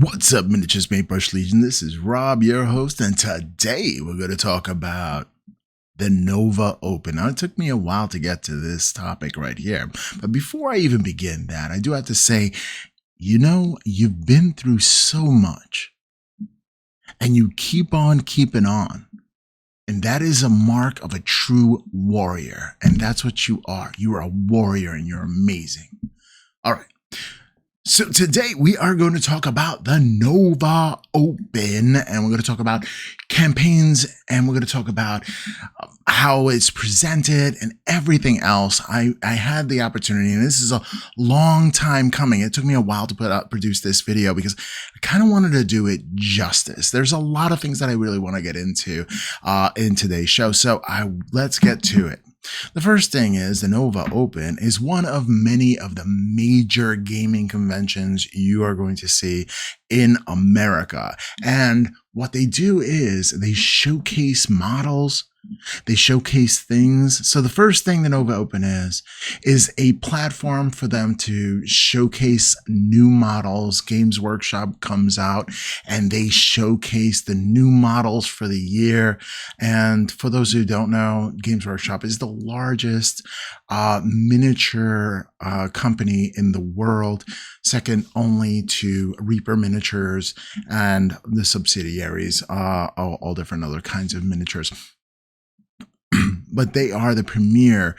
What's up, Miniatures Paintbrush Legion? This is Rob, your host, and today we're going to talk about the Nova Open. Now, it took me a while to get to this topic right here, but before I even begin that, I do have to say, you've been through so much, and you keep on keeping on, and that is a mark of a true warrior, and that's what you are. You are a warrior, and you're amazing. All right. So today we are going to talk about the Nova Open, and we're going to talk about campaigns, and we're going to talk about how it's presented and everything else. I had the opportunity, and this is a long time coming. It took me a while to produce this video because I kind of wanted to do it justice. There's a lot of things that I really want to get into in today's show. So let's get to it. The first thing is the Nova Open is one of many of the major gaming conventions you are going to see in America. And what they do is they showcase models, they showcase things. So the first thing the Nova Open is a platform for them to showcase new models. Games Workshop comes out and they showcase the new models for the year. And for those who don't know, Games Workshop is the largest miniature company in the world, second only to Reaper Miniatures and the subsidiaries, all different other kinds of miniatures. But they are the premier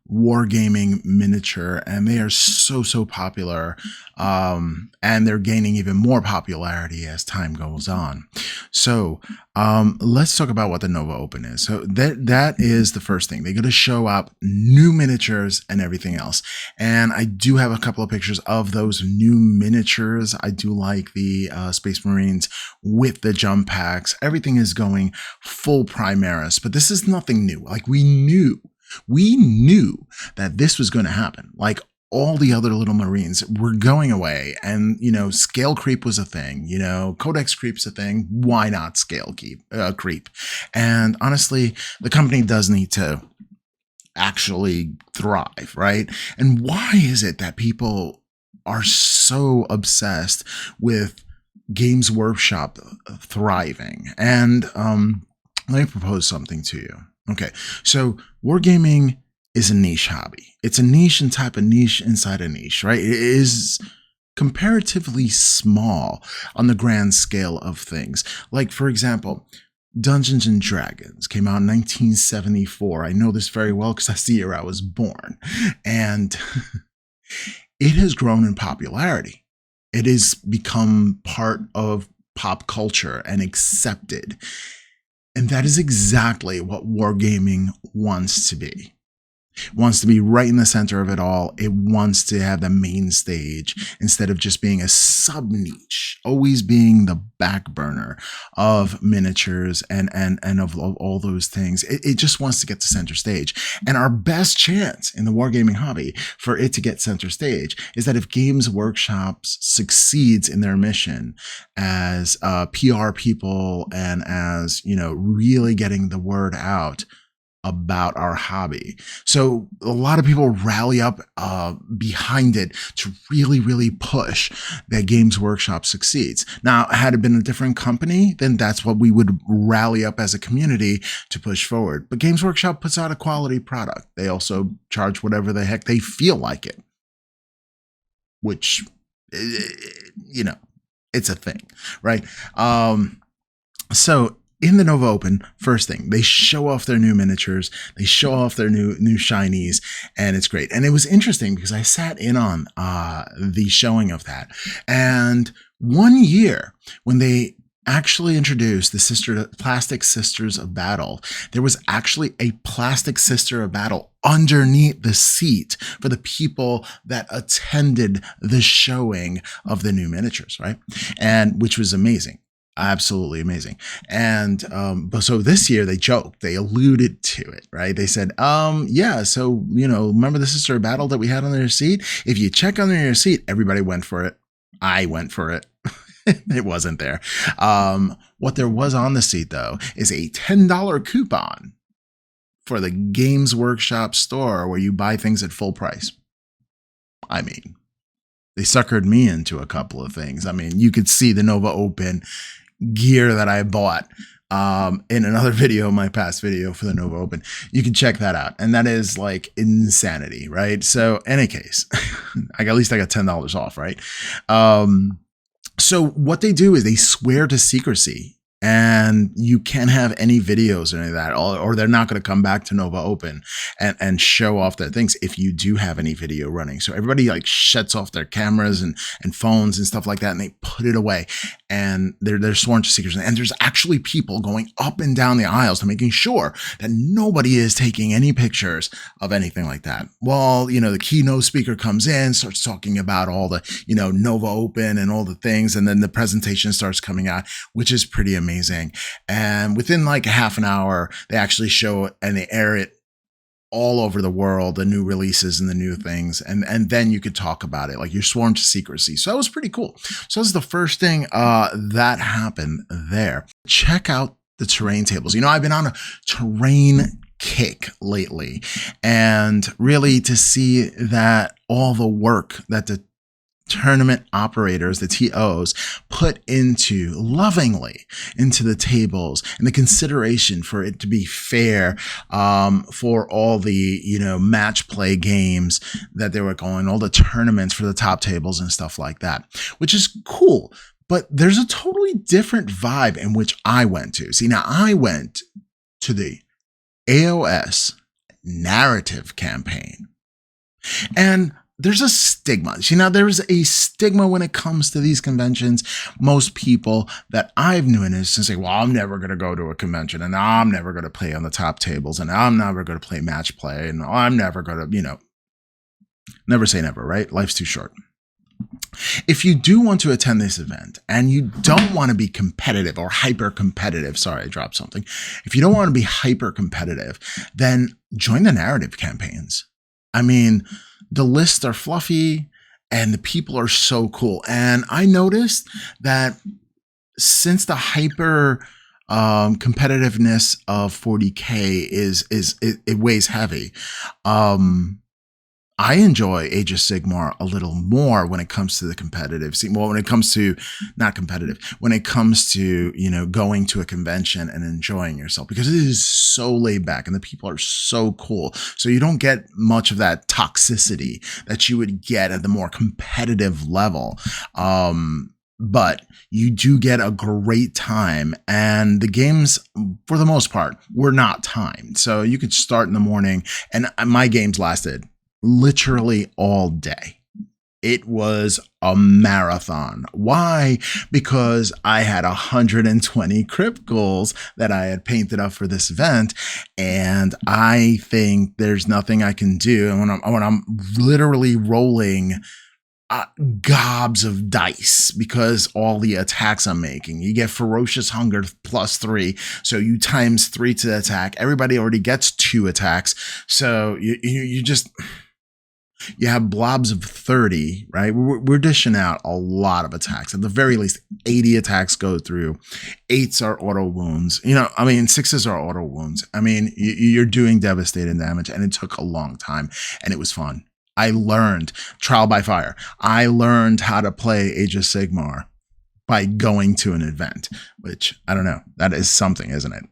wargaming miniature, and they are so popular, and they're gaining even more popularity as time goes on. So let's talk about what the Nova Open is. So that is the first thing. They're going to show up new miniatures and everything else. And I do have a couple of pictures of those new miniatures. I do like the Space Marines with the jump packs. Everything is going full Primaris, but this is nothing new. Like we knew that this was going to happen. Like all the other little Marines were going away, and scale creep was a thing. Codex creep's a thing. Why not scale creep? And honestly, the company does need to actually thrive, right? And why is it that people are so obsessed with Games Workshop thriving? And let me propose something to you. Okay, so wargaming is a niche hobby. It's a niche and type of niche inside a niche, right? It is comparatively small on the grand scale of things. Like, for example, Dungeons and Dragons came out in 1974. I know this very well because that's the year I was born. And it has grown in popularity. It has become part of pop culture and accepted. And that is exactly what wargaming wants to be. It wants to be right in the center of it all. It wants to have the main stage instead of just being a sub-niche, always being the back burner of miniatures and of all those things. It just wants to get to center stage. And our best chance in the wargaming hobby for it to get center stage is that if Games Workshop succeeds in their mission as PR people and as, really getting the word out about our hobby. So a lot of people rally up behind it to really push that Games Workshop succeeds. Now, had it been a different company, then that's what we would rally up as a community to push forward. But Games Workshop puts out a quality product. They also charge whatever the heck they feel like it, which, it's a thing, right? So in the Nova Open, first thing, they show off their new miniatures, they show off their new shinies, and it's great. And it was interesting because I sat in on the showing of that. And one year when they actually introduced the Plastic Sisters of Battle, there was actually a Plastic Sister of Battle underneath the seat for the people that attended the showing of the new miniatures, right? And which was amazing. Absolutely amazing. And but so this year they joked, they alluded to it, right? They said, yeah, so remember the Sister Battle that we had under your seat? If you check under your seat, everybody went for it. I went for it. It wasn't there. What there was on the seat though is a $10 coupon for the Games Workshop store where you buy things at full price. I mean, They suckered me into a couple of things. I mean, you could see the Nova Open gear that I bought in another video, my past video for the Nova Open. You can check that out. And that is like insanity, right? So in any case, at least I got $10 off, right? So what they do is they swear to secrecy. And you can't have any videos or any of that, or they're not going to come back to Nova Open and show off their things if you do have any video running. So everybody like shuts off their cameras and phones and stuff like that, and they put it away. And they're sworn to secrecy. And there's actually people going up and down the aisles to making sure that nobody is taking any pictures of anything like that. Well, you know, the keynote speaker comes in, starts talking about all the, you know, Nova Open and all the things, and then the presentation starts coming out, which is pretty amazing. And within like a half an hour, they actually show it and they air it all over the world, the new releases and the new things. And then you could talk about it, like you're sworn to secrecy. So that was pretty cool. So that's the first thing that happened there. Check out the terrain tables. You know, I've been on a terrain kick lately, and really to see that all the work that the tournament operators, the TOs, put lovingly into the tables, and the consideration for it to be fair for all the, you know, match play games that they were going, all the tournaments for the top tables and stuff like that, which is cool. But there's a totally different vibe in which I went to. See, now I went to the AOS narrative campaign, and there's a stigma. See, now there's a stigma when it comes to these conventions. Most people that I've known is to say, well, I'm never going to go to a convention, and I'm never going to play on the top tables, and I'm never going to play match play, and I'm never going to, you know, never say never, right? Life's too short. If you do want to attend this event and you don't want to be competitive or hyper competitive, sorry, I dropped something. If you don't want to be hyper competitive, then join the narrative campaigns. I mean, the lists are fluffy and the people are so cool. And I noticed that since the hyper competitiveness of 40K it weighs heavy, I enjoy Age of Sigmar a little more when it comes to the competitive scene. Well, when it comes to not competitive, when it comes to, you know, going to a convention and enjoying yourself, because it is so laid back and the people are so cool. So you don't get much of that toxicity that you would get at the more competitive level. But you do get a great time, and the games, for the most part, were not timed. So you could start in the morning, and my games lasted literally all day. It was a marathon. Why? Because I had 120 crypt goals that I had painted up for this event, and I think there's nothing I can do. And when I'm literally rolling gobs of dice, because all the attacks I'm making, you get ferocious hunger +3, so you times 3 to the attack. Everybody already gets 2 attacks, so you just, you have blobs of 30, right? We're dishing out a lot of attacks. At the very least, 80 attacks go through. 8s are auto wounds. You know, I mean, 6s are auto wounds. I mean, you're doing devastating damage, and it took a long time, and it was fun. I learned trial by fire. I learned how to play Age of Sigmar by going to an event, which, I don't know, that is something, isn't it?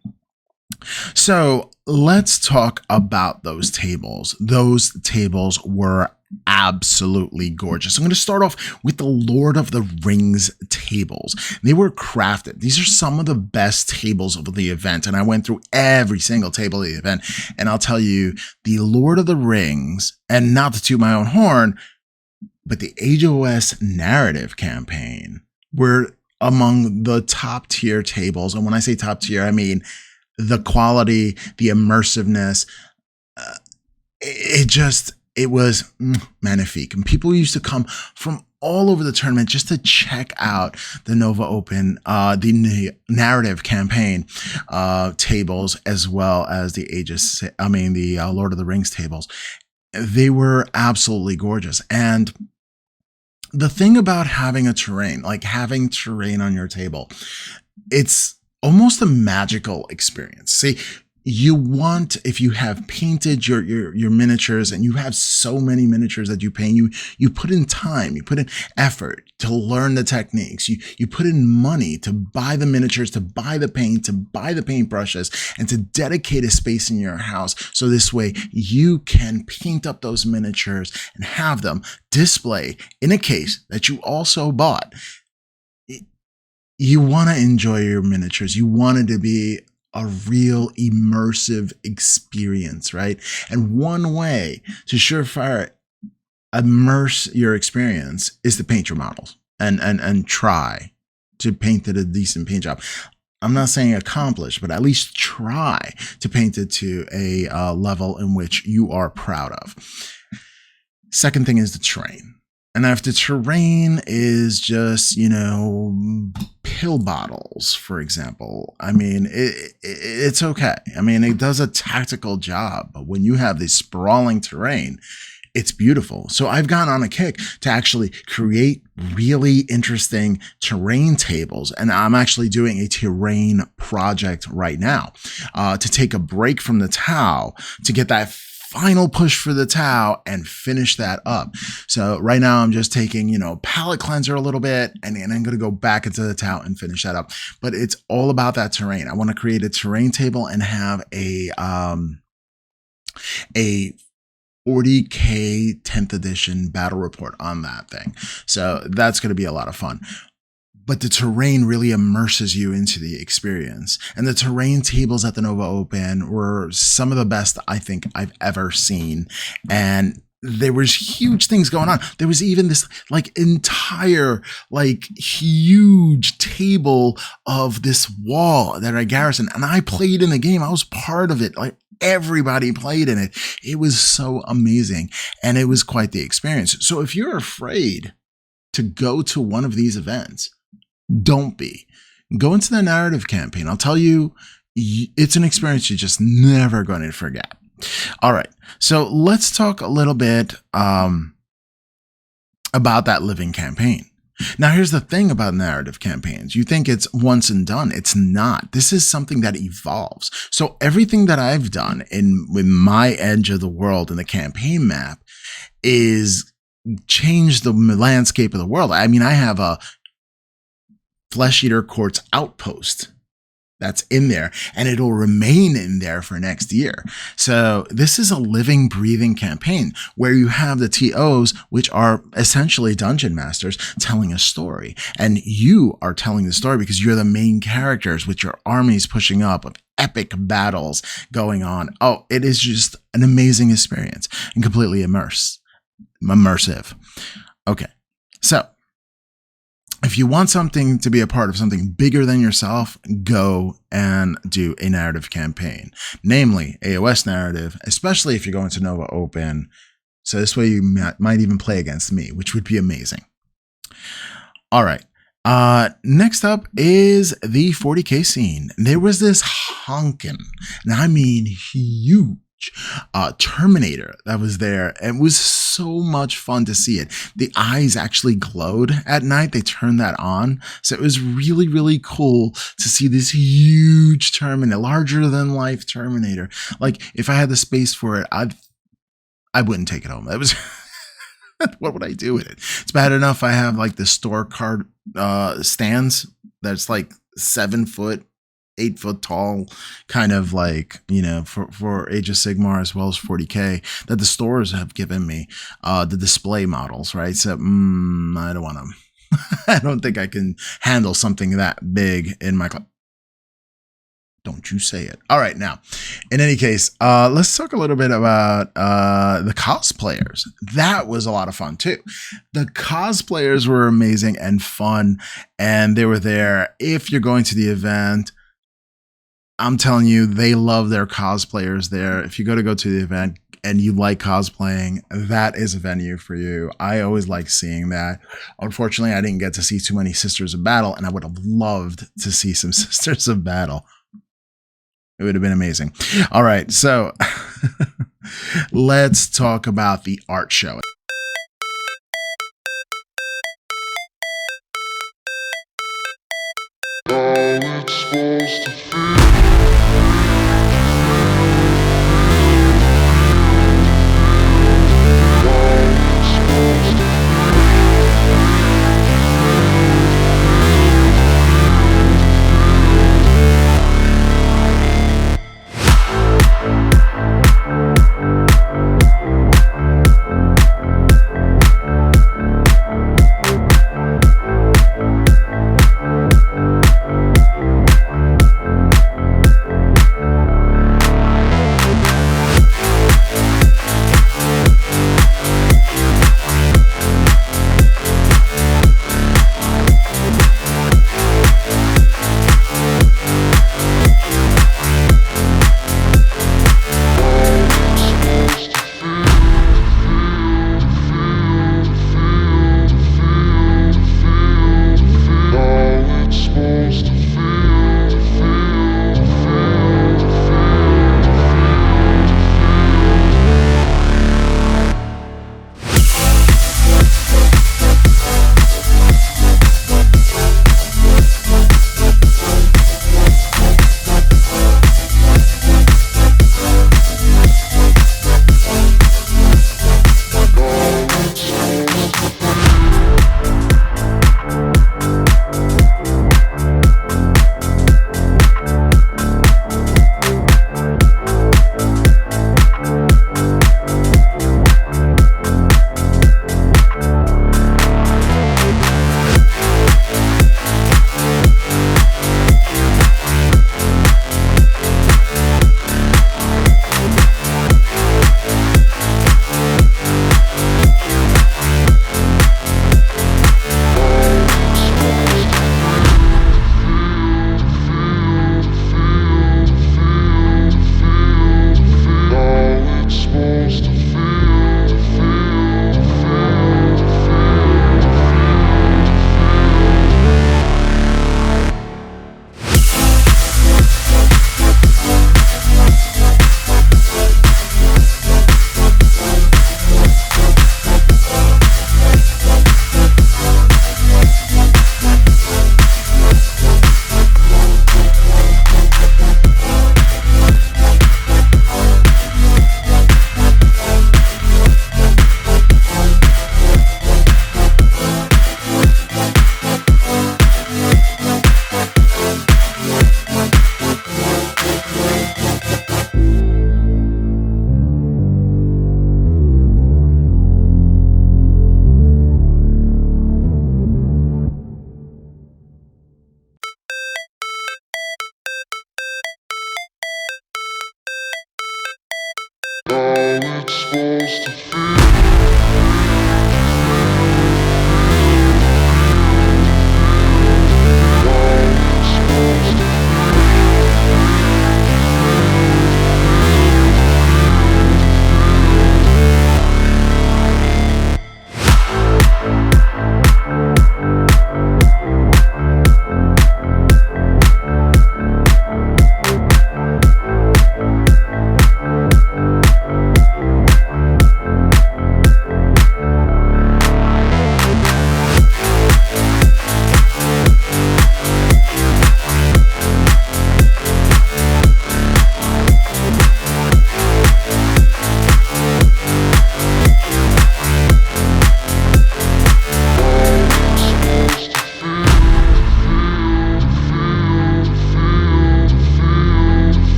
So let's talk about those tables. Those tables were absolutely gorgeous. I'm going to start off with the Lord of the Rings tables. They were crafted. These are some of the best tables of the event, and I went through every single table of the event, and I'll tell you, the Lord of the Rings, and not to toot my own horn, but the AOS narrative campaign were among the top tier tables. And when I say top tier, I mean the quality, the immersiveness, it was magnifique. And people used to come from all over the tournament just to check out the Nova Open, the narrative campaign tables, as well as the Lord of the Rings tables. They were absolutely gorgeous. And the thing about having a terrain, like having terrain on your table, it's almost a magical experience. See, You want, if you have painted your miniatures and you have so many miniatures that you paint, you put in time, you put in effort to learn the techniques, you put in money to buy the miniatures, to buy the paint, to buy the paintbrushes, and to dedicate a space in your house so this way you can paint up those miniatures and have them display in a case that you also bought. You want to enjoy your miniatures. You want it to be a real immersive experience, right? And one way to surefire immerse your experience is to paint your models and try to paint it a decent paint job. I'm not saying accomplish, but at least try to paint it to a level in which you are proud of. Second thing is the terrain. And if the terrain is just, pill bottles, for example, I mean, it's okay. I mean, it does a tactical job, but when you have this sprawling terrain, it's beautiful. So I've gone on a kick to actually create really interesting terrain tables. And I'm actually doing a terrain project right now to take a break from the towel to get that final push for the towel and finish that up. So right now I'm just taking, palette cleanser a little bit, and then I'm going to go back into the towel and finish that up. But it's all about that terrain. I want to create a terrain table and have a 40K 10th edition battle report on that thing. So that's going to be a lot of fun. But the terrain really immerses you into the experience. And the terrain tables at the Nova Open were some of the best I think I've ever seen. And there was huge things going on. There was even this entire huge table of this wall that I garrisoned. And I played in the game. I was part of it. Everybody played in it. It was so amazing. And it was quite the experience. So if you're afraid to go to one of these events, don't be. Go into the narrative campaign. I'll tell you, it's an experience you're just never going to forget. All right. So let's talk a little bit about that living campaign. Now, here's the thing about narrative campaigns. You think it's once and done. It's not. This is something that evolves. So everything that I've done with my edge of the world in the campaign map is change the landscape of the world. I mean, I have a Flesh Eater Court's outpost that's in there, and it'll remain in there for next year. So this is a living, breathing campaign where you have the TOs, which are essentially dungeon masters, telling a story. And you are telling the story because you're the main characters with your armies pushing up, of epic battles going on. Oh, it is just an amazing experience and completely immersive. Okay, so if you want something to be a part of something bigger than yourself, go and do a narrative campaign, namely AOS narrative, especially if you're going to Nova Open. So this way you might even play against me, which would be amazing. All right. Next up is the 40K scene. There was this honkin', and I mean huge, Terminator that was there. It was so much fun to see it. The eyes actually glowed at night. They turned that on. So it was really, really cool to see this huge Terminator, larger than life Terminator. If I had the space for it, I wouldn't take it home. That was what would I do with it? It's bad enough I have the store card stands that's 7 foot, 8 foot tall, kind of for Age of Sigmar as well as 40K that the stores have given me, the display models, right? So I don't want to. I don't think I can handle something that big in my club. Don't you say it. All right, now, in any case, let's talk a little bit about the cosplayers. That was a lot of fun too. The cosplayers were amazing and fun, and they were there. If you're going to the event, I'm telling you, they love their cosplayers there. If you go to the event and you like cosplaying, that is a venue for you. I always like seeing that. Unfortunately, I didn't get to see too many Sisters of Battle, and I would have loved to see some Sisters of Battle. It would have been amazing. All right, so let's talk about the art show. How it's supposed to feel.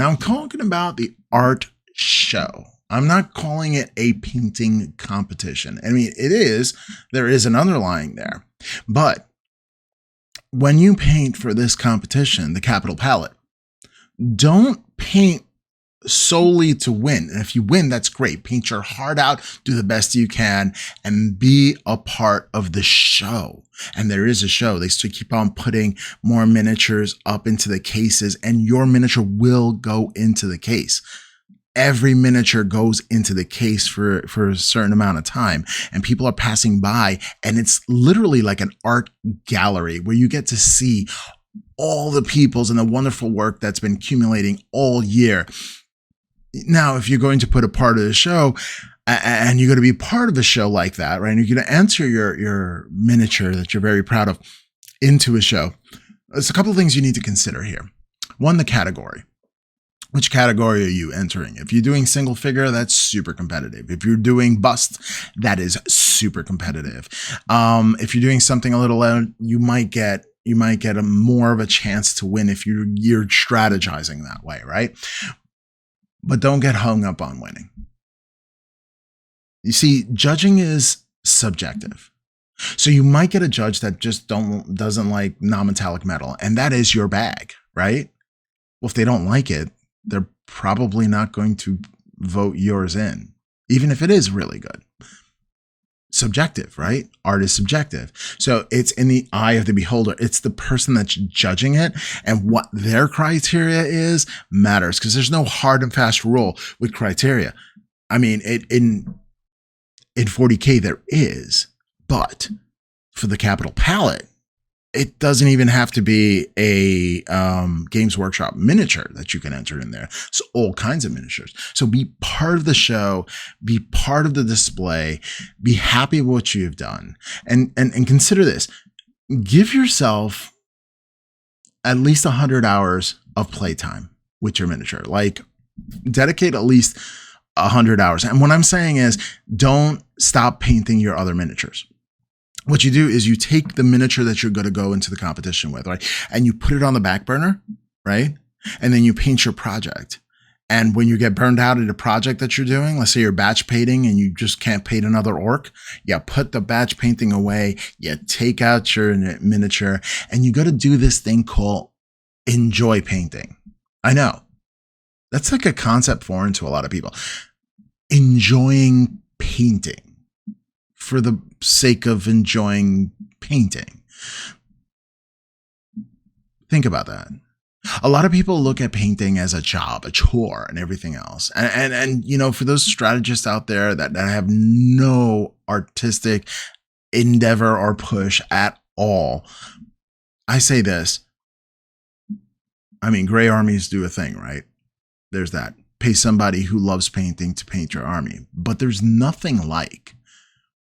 Now I'm talking about the art show. I'm not calling it a painting competition. I mean, there is an underlying there. But when you paint for this competition, the Capital Palette, don't paint solely to win. And if you win, that's great. Paint your heart out, do the best you can, and be a part of the show. And there is a show. They still keep on putting more miniatures up into the cases, and your miniature will go into the case. Every miniature goes into the case for a certain amount of time, and people are passing by, and it's literally like an art gallery where you get to see all the peoples and the wonderful work that's been accumulating all year. Now, if you're going to put a part of the show and you're going to be part of a show like that, right, and you're going to enter your miniature that you're very proud of into a show, there's a couple of things you need to consider here. One, the category. Which category are you entering? If you're doing single figure, that's super competitive. If you're doing bust, that is super competitive. If you're doing something a little low, you might get a more of a chance to win if you're strategizing that way, right? But don't get hung up on winning. You see, judging is subjective. So you might get a judge that just doesn't like non-metallic metal, and that is your bag, right? Well, if they don't like it, they're probably not going to vote yours in, even if it is really good. Subjective, right? Art is subjective. So it's in the eye of the beholder. It's the person that's judging it, and what their criteria is matters, because there's no hard and fast rule with criteria. I mean, in 40K there is, but for the Capital Palette, it doesn't even have to be a Games Workshop miniature that you can enter in there. So all kinds of miniatures. So be part of the show, be part of the display, be happy with what you've done. And consider this. Give yourself at least 100 hours of playtime with your miniature. Like, dedicate at least 100 hours. And what I'm saying is, don't stop painting your other miniatures. What you do is you take the miniature that you're going to go into the competition with, right? And you put it on the back burner, right? And then you paint your project. And when you get burned out at a project that you're doing, let's say you're batch painting and you just can't paint another orc, you put the batch painting away, you take out your miniature, and you got to do this thing called enjoy painting. I know. That's like a concept foreign to a lot of people. Enjoying painting. For the sake of enjoying painting. Think about that. A lot of people look at painting as a job, a chore, and everything else. And you know, for those strategists out there that have no artistic endeavor or push at all, I say this. I mean, gray armies do a thing, right? There's that. Pay somebody who loves painting to paint your army. But there's nothing like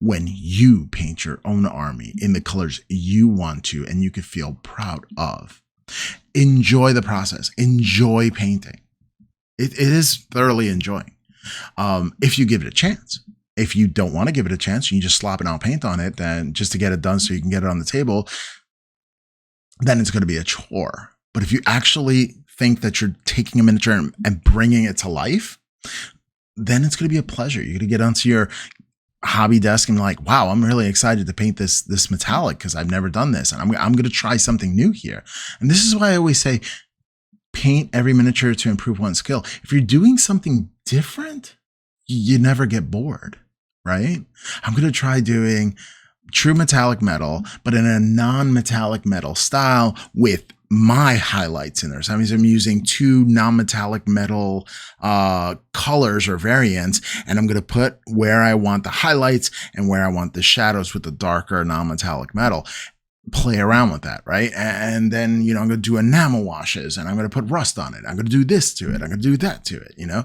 when you paint your own army in the colors you want to and you can feel proud of. Enjoy the process. Enjoy painting. It is thoroughly enjoying. If you give it a chance. If you don't want to give it a chance, you just slap it on paint on it, then just to get it done so you can get it on the table, then it's going to be a chore. But if you actually think that you're taking a miniature and bringing it to life, then it's going to be a pleasure. You're going to get onto your hobby desk and like, wow, I'm really excited to paint this metallic because I've never done this, and I'm going to try something new here. And this is why I always say, paint every miniature to improve one's skill. If you're doing something different, you never get bored, right? I'm going to try doing true metallic metal, but in a non-metallic metal style with my highlights in there. So I'm using two non-metallic metal colors or variants, and I'm going to put where I want the highlights and where I want the shadows with the darker non-metallic metal. Play around with that, right? And then, you know, I'm going to do enamel washes, and I'm going to put rust on it. I'm going to do this to it. I'm going to do that to it, you know?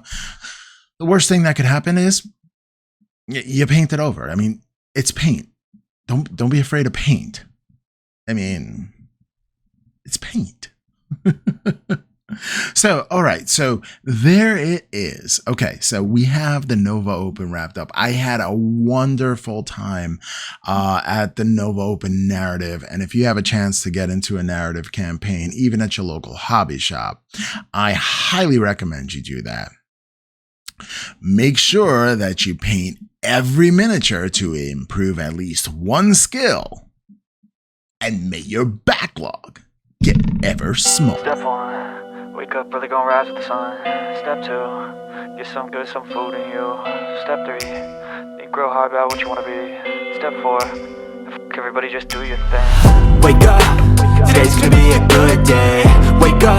The worst thing that could happen is you paint it over. I mean, it's paint. Don't be afraid of paint. I mean, it's paint. So, all right. So there it is. Okay. So we have the Nova Open wrapped up. I had a wonderful time at the Nova Open narrative. And if you have a chance to get into a narrative campaign, even at your local hobby shop, I highly recommend you do that. Make sure that you paint every miniature to improve at least one skill. And may your backlog get ever smaller. Step 1, wake up early, gonna rise with the sun. Step 2, get some good, some food in you. Step 3, think real hard about what you wanna be. Step 4, everybody just do your thing. Wake up, today's gonna be a good day. Wake up.